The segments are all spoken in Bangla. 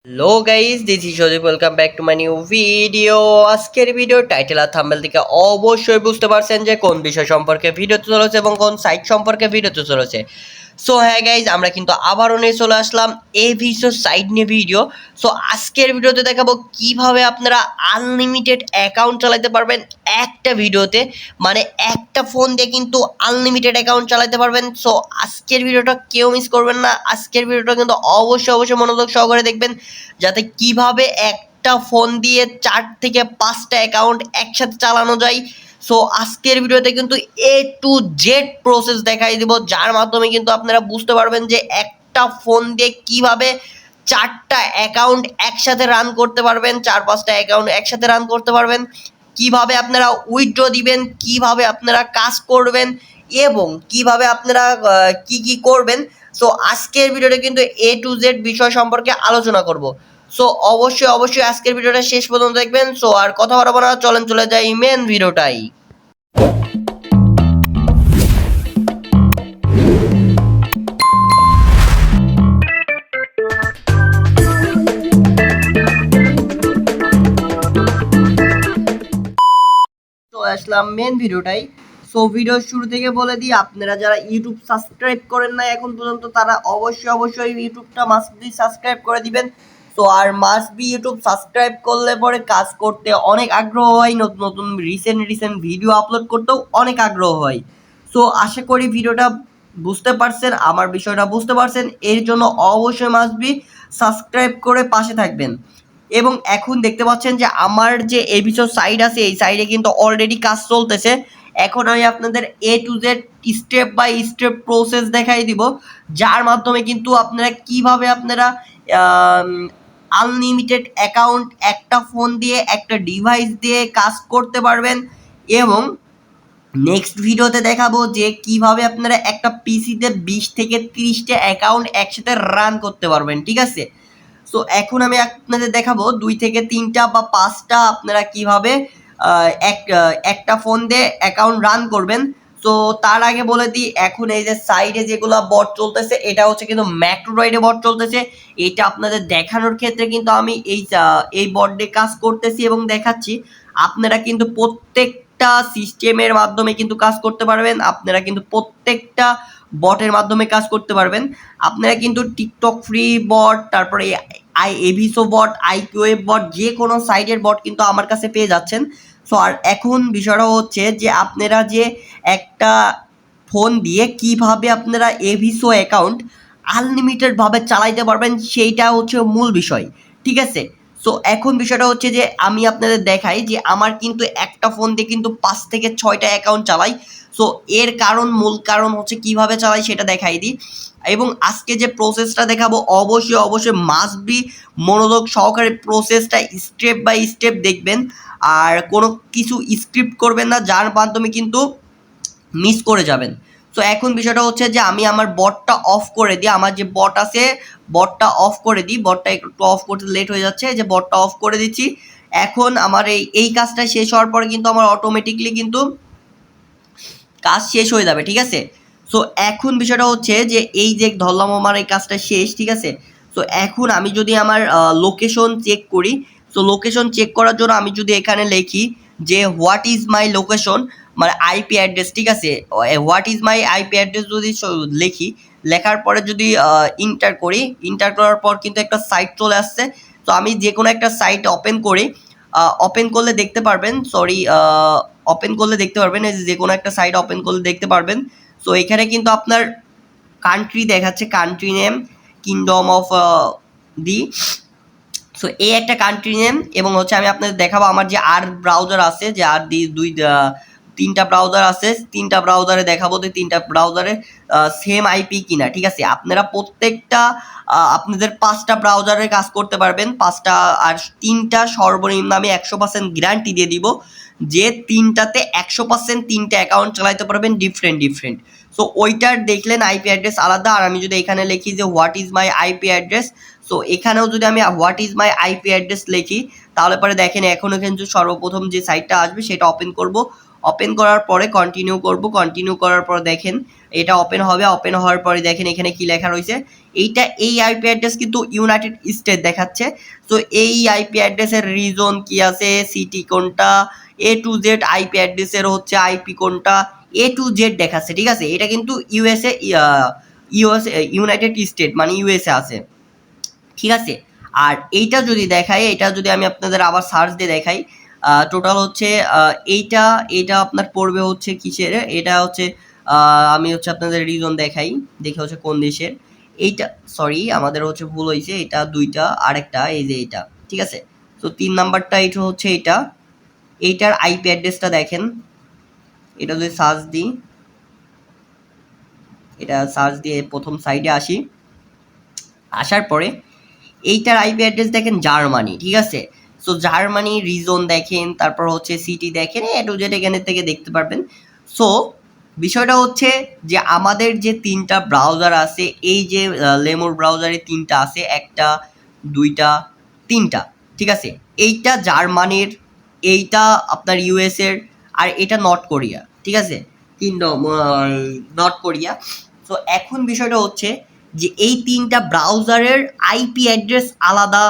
Hello guys, this is Sajib. Welcome back to my new video. আজকের ভিডিও টাইটেল আর থাম্বনেল থেকে অবশ্যই বুঝতে পারছেন যে কোন বিষয় সম্পর্কে ভিডিওতে চলেছে এবং কোন সাইট সম্পর্কে ভিডিওতে চলেছে। সো হ্যাঁ গাইজ, আমরা কিন্তু আবারও নিয়ে চলে আসলাম এভিসো সাইট নিয়ে ভিডিও। সো আজকের ভিডিওতে দেখাবো কিভাবে আপনারা আনলিমিটেড অ্যাকাউন্ট চালাতে পারবেন একটা ভিডিওতে, মানে একটা ফোন দিয়ে কিন্তু আনলিমিটেড অ্যাকাউন্ট চালাতে পারবেন। সো আজকের ভিডিওটা কেউ মিস করবেন না। আজকের ভিডিওটা কিন্তু অবশ্যই মনোযোগ সহকারে দেখবেন, যাতে কিভাবে একটা ফোন দিয়ে 4 থেকে 5টা অ্যাকাউন্ট একসাথে চালানো যায়। সো আজকের ভিডিওতে কিন্তু এ টু জেড প্রসেস দেখাই দিব, যার মাধ্যমে কিন্তু আপনারা বুঝতে পারবেন যে একটা ফোন দিয়ে কিভাবে 4টা অ্যাকাউন্ট একসাথে রান করতে পারবেন, 4-5টা অ্যাকাউন্ট একসাথে রান করতে পারবেন, কিভাবে আপনারা উইথড্র দিবেন, কিভাবে আপনারা কাজ করবেন এবং কিভাবে আপনারা কি করবেন। সো আজকের ভিডিওটা কিন্তু এ টু জেড বিষয় সম্পর্কে আলোচনা করব। সো অবশ্যই আজকের ভিডিওটা শেষ পর্যন্ত দেখবেন। সো আর কথা বাড়াবো না, চলেন চলে যাই মেন ভিডিওটাই। তো আসলাম মেন ভিডিওটাই। সো ভিডিওর শুরু থেকে বলে দিই, আপনারা যারা ইউটিউব সাবস্ক্রাইব করেন না এখন পর্যন্ত, তারা অবশ্যই ইউটিউবটা মাস্ট বি সাবস্ক্রাইব করে দিবেন। সো আর মাস্ট বি ইউটিউব সাবস্ক্রাইব করলে পরে কাজ করতে অনেক আগ্রহ হয়, নতুন নতুন রিসেন্ট ভিডিও আপলোড করতেও অনেক আগ্রহ হয়। সো আশা করি ভিডিওটা বুঝতে পারছেন, আমার বিষয়টা বুঝতে পারছেন। এর জন্য অবশ্যই মাস্ট বি সাবস্ক্রাইব করে পাশে থাকবেন। এবং এখন দেখতে পাচ্ছেন যে আমার যে এভিসো সাইট আছে, এই সাইডে কিন্তু অলরেডি কাজ চলতেছে। এখন আমি আপনাদের A to Z step by step process দেখাই দিব, যার মাধ্যমে কিন্তু আপনারা কিভাবে আপনারা আনলিমিটেড অ্যাকাউন্ট একটা ফোন দিয়ে একটা ডিভাইস দিয়ে কাজ করতে পারবেন। এবং নেক্সট ভিডিওতে দেখাবো যে কিভাবে আপনারা একটা পিসিতে 20 থেকে 30টা অ্যাকাউন্ট একসাথে রান করতে পারবেন, ঠিক আছে। সো এখন আমি আপনাদের দেখাবো 2 থেকে 3টা বা 5টা আপনারা কিভাবে একটা ফোন দিয়ে অ্যাকাউন্ট রান করবেন। তো তার আগে বলে দিই, এখন এই যে সাইডে যেগুলো বট চলতেছে, এটা হচ্ছে কিন্তু ম্যাক্রোরাইডে বট চলতেছে। এটা আপনাদের দেখানোর ক্ষেত্রে কিন্তু আমি এই বট দিয়ে কাজ করতেছি এবং দেখাচ্ছি। আপনারা কিন্তু প্রত্যেকটা সিস্টেমের মাধ্যমে কিন্তু কাজ করতে পারবেন, আপনারা কিন্তু প্রত্যেকটা বটের মাধ্যমে কাজ করতে পারবেন। আপনারা কিন্তু টিকটক ফ্রি বট, তারপরে এভিসো বট, আইকিউএফ বট, যে কোনো সাইটের বট কিন্তু আমার কাছে পেয়ে যাচ্ছেন। সো আর এখন বিষয়টা হচ্ছে যে আপনারা যে একটা ফোন দিয়ে কিভাবে আপনারা এভিসো অ্যাকাউন্ট আনলিমিটেডভাবে চালাইতে পারবেন, সেইটা হচ্ছে মূল বিষয়, ঠিক আছে। সো এখন বিষয়টা হচ্ছে যে আমি আপনাদের দেখাই যে আমার কিন্তু একটা ফোন দিয়ে কিন্তু 5 থেকে 6টা অ্যাকাউন্ট চালাই। সো এর মূল কারণ হচ্ছে কিভাবে চালাই সেটা দেখাই দিই। এবং আজকে যে প্রসেসটা দেখাবো অবশ্যই মাস্ট বি মনোযোগ সহকারে প্রসেসটা স্টেপ বাই স্টেপ দেখবেন, আর কোনো কিছু স্ক্রিপ্ট করবেন না, যার মাধ্যমে কিন্তু মিস করে যাবেন। তো এখন বিষয়টা হচ্ছে যে আমি আমার বটটা অফ করে দিই, আমার যে বট আছে বটটা অফ করে দিই। বটটা একটু অফ করতে লেট হয়ে যাচ্ছে, যে বটটা অফ করে দিচ্ছি। এখন আমার এই কাজটা শেষ হওয়ার পরে কিন্তু আমার অটোমেটিকলি কিন্তু কাজ শেষ হয়ে যাবে, ঠিক আছে। সো এখন বিষয়টা হচ্ছে যে এই যে ধরলাম আমার এই কাজটা শেষ, ঠিক আছে। সো এখন আমি যদি আমার লোকেশন চেক করি, সো লোকেশন চেক করার জন্য আমি যদি এখানে লিখি যে হোয়াট ইজ মাই লোকেশন, মানে আইপি অ্যাড্রেস, ঠিক আছে। What is my IP address যদি লিখি, লেখার পরে যদি ইন্টার করি, ইন্টার করার পর কিন্তু একটা সাইট চলে আসছে। তো আমি যে কোনো একটা সাইট ওপেন করি, ওপেন করলে দেখতে পারবেন, ওপেন করলে দেখতে পারবেন, এই যে কোনো একটা সাইট ওপেন করলে দেখতে পারবেন। সো এখানে কিন্তু আপনার কান্ট্রি দেখাচ্ছে, country name kingdom of the. So এই একটা কান্ট্রি নেম, এবং হচ্ছে আমি আপনাদের দেখাবো আমার যে আর ব্রাউজার আছে, যে আর তিনটা ব্রাউজার আছে, তিনটা ব্রাউজারে দেখাবো যে তিনটা ব্রাউজারে সেম আইপি কিনা, ঠিক আছে। আপনারা প্রত্যেকটা আপনাদের 5টা ব্রাউজারে কাজ করতে পারবেন, 5টা, আর 3টা সর্বনিম্ন আমি 100% গ্যারান্টি দিয়ে দিব যে 3টাতে 100% 3টা অ্যাকাউন্ট চালাইতে পারবেন ডিফারেন্ট। সো ওইটার দেখলেন আইপি অ্যাড্রেস আলাদা। আর আমি যদি এখানে লিখি যে what is my IP address, so এখানেও যদি আমি what is my IP address লিখি, তাহলে পরে দেখেন এখনও কিন্তু সর্বপ্রথম যে সাইটটা আসবে সেটা ওপেন করব। ওপেন করার পরে কন্টিনিউ করব, কন্টিনিউ করার পর দেখেন এটা ওপেন হবে, ওপেন হওয়ার পরে দেখেন এখানে কি লেখা রয়েছে, এই আইপি অ্যাড্রেস কিন্তু ইউনাইটেড স্টেট দেখাচ্ছে। তো এই আইপি অ্যাড্রেসের রিজন কি আছে, সিটি কোনটা, এ টু জেড আইপি অ্যাড্রেসের হচ্ছে আইপি কোনটা, এ টু জেড দেখাচ্ছে, ঠিক আছে। এটা কিন্তু ইউনাইটেড স্টেট মানে ইউএসএ আছে, ঠিক আছে। আর এইটা যদি দেখাই, এটা যদি আমি আপনাদের আবার সার্চ দিয়ে দেখাই, টোটাল হচ্ছে এইটা আপনার পড়বে হচ্ছে কিসের, এটা হচ্ছে আমি হচ্ছে আপনাদের রিজন দেখাই, দেখে হচ্ছে কোন দেশের। এইটা সরি আমাদের হচ্ছে ভুল হয়েছে, এটা দুইটা, আরেকটা এই যে এটা, ঠিক আছে। তো 3 নাম্বারটা এটা হচ্ছে এইটার আইপি অ্যাড্রেসটা দেখেন, এটা যদি সার্চ দিই, এটা সার্চ দিয়ে প্রথম সাইডে আসি, আসার পরে এইটার আইপি অ্যাড্রেস দেখেন জার্মানি, ঠিক আছে। সো জার্মানি রিজন দেখেন, তারপর হচ্ছে সিটি দেখেন, এ টু জেড এখানে থেকে দেখতে পারবেন। সো বিষয়টা হচ্ছে যে আমাদের যে 3টা ব্রাউজার আছে, এই যে লেমুর ব্রাউজারে 3টা আছে, 1টা 2টা 3টা, ঠিক আছে। এইটা জার্মানির, এইটা আপনার ইউএস এর, আর এটা নর্থ কোরিয়া, ঠিক আছে, নর্থ কোরিয়া। সো এখন বিষয়টা হচ্ছে যে এই 3টা ব্রাউজারের আইপি অ্যাড্রেস আলাদা,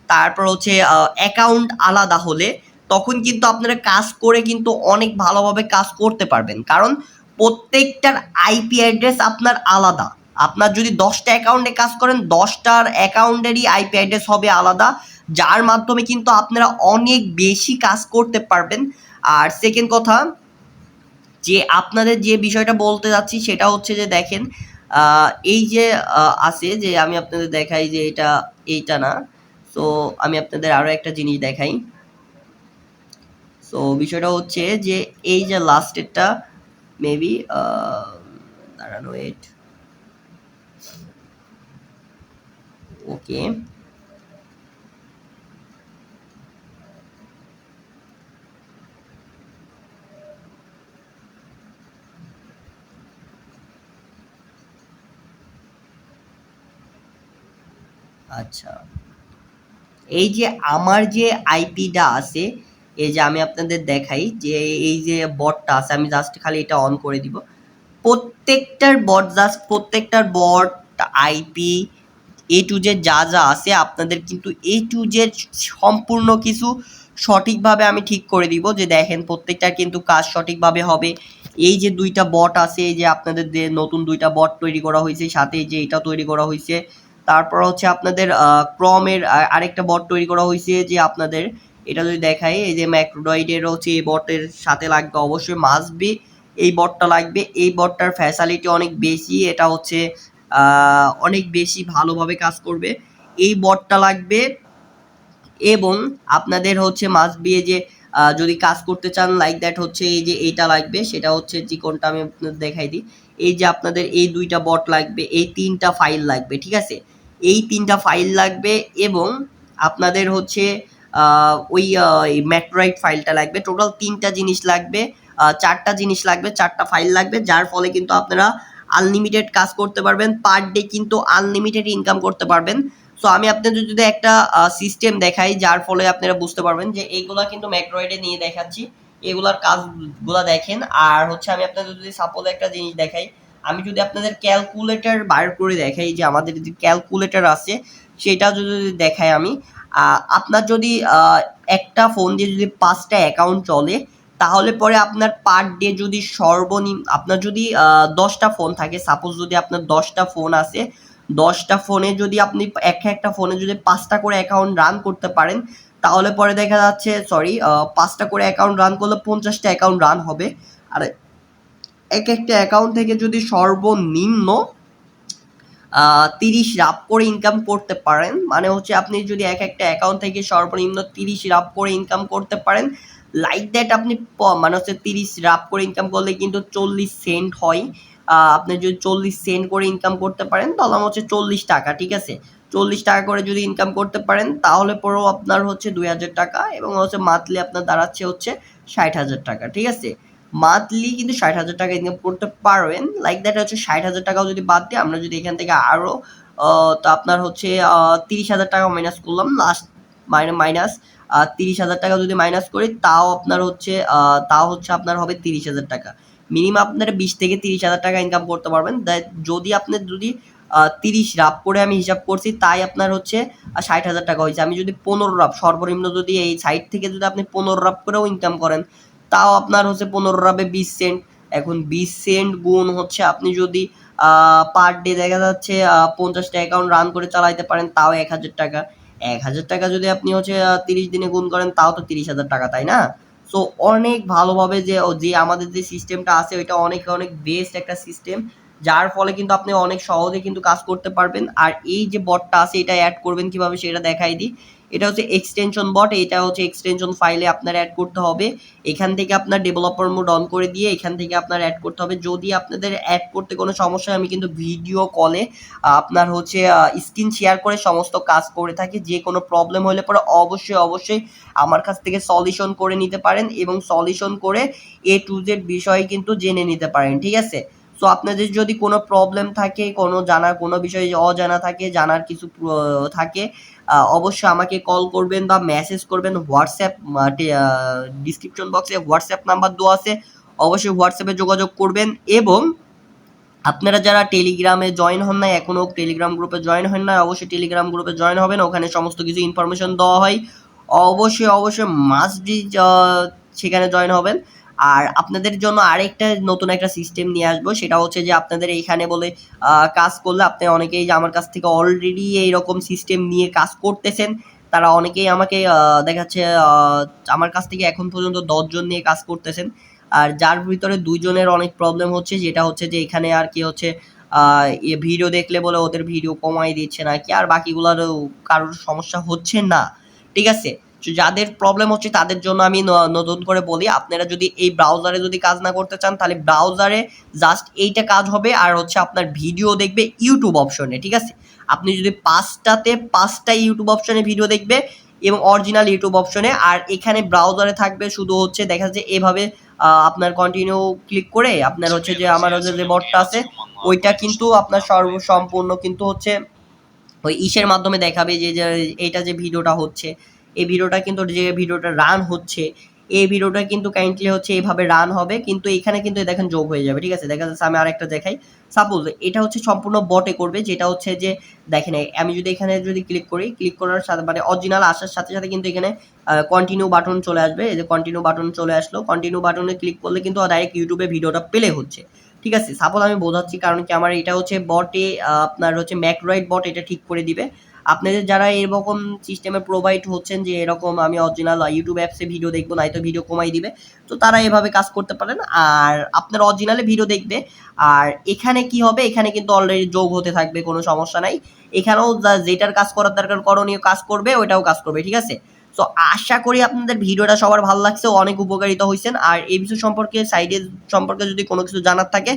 তারপর হচ্ছে অ্যাকাউন্ট আলাদা হলে তখন কিন্তু আপনারা কাজ করে কিন্তু অনেক ভালোভাবে কাজ করতে পারবেন, কারণ প্রত্যেকটার আইপি অ্যাড্রেস আপনার আলাদা। আপনার যদি 10টা অ্যাকাউন্টে কাজ করেন, 10টার অ্যাকাউন্টেরই আইপি অ্যাড্রেস হবে আলাদা, যার মাধ্যমে কিন্তু আপনারা অনেক বেশি কাজ করতে পারবেন। আর সেকেন্ড কথা, যে আপনাদের যে বিষয়টা বলতে যাচ্ছি সেটা হচ্ছে যে দেখেন, এই যে আছে, যে আমি আপনাদের দেখাই যে এইটা না। সো আমি আপনাদের আরও একটা জিনিস দেখাই। সো বিষয়টা হচ্ছে যে এই যে লাস্টেরটা মেবি দাঁড়ানো, ওয়েট, ওকে, আচ্ছা, এই যে আমার যে আইপিটা আছে, এই যে আমি আপনাদের দেখাই যে এই যে বটটা আছে, আমি জাস্ট খালি এটা অন করে দিব। প্রত্যেকটার বট আইপি এ টু জেড যা যা আছে আপনাদের কিন্তু এ টু জেড সম্পূর্ণ কিছু সঠিকভাবে আমি ঠিক করে দিব, যে দেখেন প্রত্যেকটার কিন্তু কাজ সঠিকভাবে হবে। এই যে 2টা বট আছে, এই যে আপনাদের যে নতুন 2টা বট তৈরি করা হয়েছে, সাথে এই যে এটা তৈরি করা হয়েছে, তারপর হচ্ছে আপনাদের ক্রমের আরেকটা বট তৈরি করা হয়েছে, যে আপনাদের এটা যদি দেখাই, এই যে ম্যাক্রোডয়েডের হচ্ছে এই বটের সাথে লাগবে, অবশ্যই মাস্ট বি এই বটটা লাগবে। এই বটটার ফ্যাসিলিটি অনেক বেশি, এটা হচ্ছে অনেক বেশি ভালোভাবে কাজ করবে, এই বটটা লাগবে। এবং আপনাদের হচ্ছে মাস্ট বি যে যদি কাজ করতে চান লাইক দ্যাট হচ্ছে এই যে এইটা লাগবে, সেটা হচ্ছে যে কোনটা আমি আপনাদের দেখাই দিই, এই যে আপনাদের এই 2টা বট লাগবে, এই 3টা ফাইল লাগবে, ঠিক আছে, এই 3টা ফাইল লাগবে। এবং আপনাদের হচ্ছে ওই ম্যাট্রয়েড ফাইলটা লাগবে, টোটাল 3টা জিনিস লাগবে, 4টা জিনিস লাগবে, 4টা ফাইল লাগবে, যার ফলে কিন্তু আপনারা আনলিমিটেড কাজ করতে পারবেন, পার ডে কিন্তু আনলিমিটেড ইনকাম করতে পারবেন। সো আমি আপনাদের যদি একটা সিস্টেম দেখাই, যার ফলে আপনারা বুঝতে পারবেন, যে এইগুলা কিন্তু ম্যাক্রয়েডে নিয়ে দেখাচ্ছি, এগুলার কাজগুলা দেখেন। আর হচ্ছে আমি আপনাদের যদি সাপোজ একটা জিনিস দেখাই, আমি যদি আপনাদের ক্যালকুলেটর বার করে দেখাই, যে আমাদের যে ক্যালকুলেটর আছে সেটা যদি দেখাই আমি, আপনার যদি একটা ফোন দিয়ে যদি 5টা অ্যাকাউন্ট চলে, তাহলে পরে আপনার পার ডে যদি সর্বনিম্ন, আপনার যদি 10টা ফোন থাকে, সাপোজ যদি আপনার 10টা ফোন আছে, 10টা ফোনে যদি আপনি একটা ফোনে যদি 5টা করে অ্যাকাউন্ট রান করতে পারেন, তাহলে পরে দেখা যাচ্ছে 5টা করে অ্যাকাউন্ট রান করলে 50টা অ্যাকাউন্ট রান হবে। আর একটা অ্যাকাউন্ট থেকে যদি সর্বনিম্ন 30 রাপ করে ইনকাম করতে পারেন, মানে হচ্ছে আপনি যদি একটা অ্যাকাউন্ট থেকে সর্বনিম্ন 30 রাপ করে ইনকাম করতে পারেন, লাইক দ্যাট আপনি মানে হচ্ছে 30 রাপ করে ইনকাম করলে কিন্তু 40 সেন্ট হয়। আপনি যদি 40 সেন্ট করে ইনকাম করতে পারেন, তাহলে হচ্ছে 40 টাকা, ঠিক আছে। 40 টাকা করে যদি ইনকাম করতে পারেন, তাহলে পরেও আপনার হচ্ছে 2000 টাকা, এবং হচ্ছে মান্থলি আপনার দাঁড়াচ্ছে হচ্ছে 60,000 টাকা, ঠিক আছে। মান্থলি কিন্তু 60,000 টাকা ইনকাম করতে পারবেন, লাইক দ্যাট হচ্ছে 60,000 টাকাও যদি বাদ দিই, আমরা যদি এখান থেকে আরও তো আপনার হচ্ছে 30,000 টাকা মাইনাস করলাম, লাস্ট মাইনাস 30,000 টাকা যদি মাইনাস করি তাও হচ্ছে আপনার হবে 30,000 টাকা। মিনিমাম আপনারা 20 থেকে 30,000 টাকা ইনকাম করতে পারবেন। যদি আপনার 30 রাপ করে আমি হিসাব করছি, তাই আপনার হচ্ছে 60,000 টাকা হয়েছে। আমি যদি 15 রাপ সর্বনিম্ন যদি এই সাইট থেকে যদি আপনি 15 রাপ করেও ইনকাম করেন, তাও আপনার হচ্ছে 15 রাপে 20 সেন্ট। এখন 20 সেন্ট গুণ হচ্ছে আপনি যদি পার ডে দেখা যাচ্ছে 50টা অ্যাকাউন্ট রান করে চালাইতে পারেন, তাও 1,000 টাকা। 1,000 টাকা যদি আপনি হচ্ছে 30 দিনে গুণ করেন, তাও তো 30,000 টাকা, তাই না? সো অনেক ভালোভাবে যে আমাদের যে সিস্টেমটা আছে ওইটা অনেক অনেক বেস্ট একটা সিস্টেম, যার ফলে কিন্তু আপনি অনেক সহজে কিন্তু কাজ করতে পারবেন। আর এই যে বটটা আছে এটা অ্যাড করবেন কিভাবে সেটা দেখাই দিই। এটা হচ্ছে এক্সটেনশন বট, এটা হচ্ছে এক্সটেনশন ফাইলে আপনার অ্যাড করতে হবে। এখান থেকে আপনার ডেভেলপার মোড অন করে দিয়ে এখান থেকে আপনার অ্যাড করতে হবে। যদি আপনাদের অ্যাড করতে কোনো সমস্যা হয়, আমি কিন্তু ভিডিও কলে আপনার হচ্ছে স্ক্রিন শেয়ার করে সমস্ত কাজ করে থাকি। যে কোনো প্রবলেম হলে পরে অবশ্যই আমার কাছ থেকে সলিউশন করে নিতে পারেন এবং সলিউশন করে A to Z বিষয় কিন্তু জেনে নিতে পারেন, ঠিক আছে? সো আপনাদের যদি কোনো প্রবলেম থাকে, কোনো বিষয়ে অজানা থাকে, জানার কিছু থাকে, অবশ্যই আমাকে কল করবেন বা মেসেজ করবেন। হোয়াটসঅ্যাপ ডিসক্রিপশন বক্সে হোয়াটসঅ্যাপ নাম্বার দেওয়া আছে, অবশ্যই হোয়াটসঅ্যাপে যোগাযোগ করবেন। এবং আপনারা যারা টেলিগ্রামে জয়েন হন নাই, এখনও টেলিগ্রাম গ্রুপে জয়েন হন নাই, অবশ্যই টেলিগ্রাম গ্রুপে জয়েন হবেন। ওখানে সমস্ত কিছু ইনফরমেশন দেওয়া হয়। অবশ্যই মাস্ট বি সেখানে জয়েন হবেন। আর আপনাদের জন্য আরেকটা নতুন একটা সিস্টেম নিয়ে আসবো, সেটা হচ্ছে যে আপনাদের এইখানে বলে কাজ করলে আপনি অনেকেই যে আমার কাছ থেকে অলরেডি এইরকম সিস্টেম নিয়ে কাজ করতেছেন, তারা অনেকেই আমাকে দেখাচ্ছে আমার কাছ থেকে এখন পর্যন্ত 10 জন নিয়ে কাজ করতেছেন। আর যার ভিতরে 2 জনের অনেক প্রবলেম হচ্ছে, যেটা হচ্ছে যে এখানে আর কি হচ্ছে ভিডিও দেখলে বলে ওদের ভিডিও কমাই দিচ্ছে নাকি, আর বাকিগুলোর কারোর সমস্যা হচ্ছে না, ঠিক আছে? যাদের প্রবলেম হচ্ছে তাদের জন্য আমি নতুন করে বলি, আপনারা যদি এই ব্রাউজারে যদি কাজ না করতে চান, তাহলে ব্রাউজারে জাস্ট এইটা কাজ হবে। আর হচ্ছে আপনার ভিডিও দেখবে ইউটিউব অপশনে, ঠিক আছে? আপনি যদি 5টা ইউটিউব অপশনে ভিডিও দেখবে এবং অরিজিনাল ইউটিউব অপশনে, আর এখানে ব্রাউজারে থাকবে শুধু হচ্ছে দেখা যাচ্ছে এভাবে আপনার কন্টিনিউ ক্লিক করে আপনার হচ্ছে যে আমার হচ্ছে যে বটটা আছে ওইটা কিন্তু আপনার সম্পূর্ণ কিন্তু হচ্ছে ওই ইসের মাধ্যমে দেখাবে যে এইটা যে ভিডিওটা হচ্ছে, এই ভিডিওটা কিন্তু যে ভিডিওটা রান হচ্ছে, এই ভিডিওটা কিন্তু কাইন্ডলি হচ্ছে এইভাবে রান হবে, কিন্তু এখানে কিন্তু দেখেন যোগ হয়ে যাবে, ঠিক আছে? দেখা যাচ্ছে আমি আরেকটা দেখাই। সাপোজ এটা হচ্ছে সম্পূর্ণ বটে করবে, যেটা হচ্ছে যে দেখেন আমি যদি এখানে যদি ক্লিক করার সাথে মানে অরিজিনাল আসার সাথে সাথে কিন্তু এখানে কন্টিনিউ বাটন চলে আসবে। এই যে কন্টিনিউ বাটন চলে আসলো, কন্টিনিউ বাটনে ক্লিক করলে কিন্তু ডাইরেক্ট ইউটিউবে ভিডিওটা প্লে হচ্ছে, ঠিক আছে? সাপোজ আমি বোঝাচ্ছি, কারণ কি আমার এটা হচ্ছে বটে আপনার হচ্ছে ম্যাক্রয়েড বট এটা ঠিক করে দিবে। আপনাদের যারা এরকম সিস্টেমে প্রোভাইড হচ্ছেন যে এরকম আমি অরিজিনাল ইউটিউব অ্যাপসে ভিডিও দেখবো, নাই তো ভিডিও কমাই দিবে, তো তারা এভাবে কাজ করতে পারেন। আর আপনার অরিজিনালে ভিডিও দেখবে। আর এখানে কি হবে, এখানে কিন্তু অলরেডি যোগ হতে থাকবে, কোনো সমস্যা নাই। এখানেও যেটার কাজ করার দরকার করণীয় কাজ করবে, ওইটাও কাজ করবে, ঠিক আছে? তো আশা করি আপনাদের ভিডিওটা সবার ভালো লাগছে, অনেক উপকারিতা হয়েছেন। আর এই বিষয় সম্পর্কে সাইডের সম্পর্কে যদি কোনো কিছু জানার থাকে,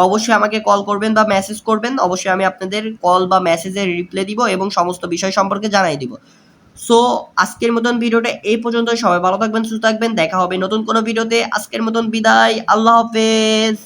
অবশ্যই আমাকে কল করবেন বা মেসেজ করবেন। অবশ্যই আমি আপনাদের কল বা মেসেজের রিপ্লাই দিব এবং সমস্ত বিষয় সম্পর্কে জানাই দিব। সো আজকের মতন ভিডিওটা এই পর্যন্ত। সবাই ভালো থাকবেন, সুস্থ থাকবেন, দেখা হবে নতুন কোনো ভিডিওতে। আজকের মতন বিদায়, আল্লাহ হাফেজ।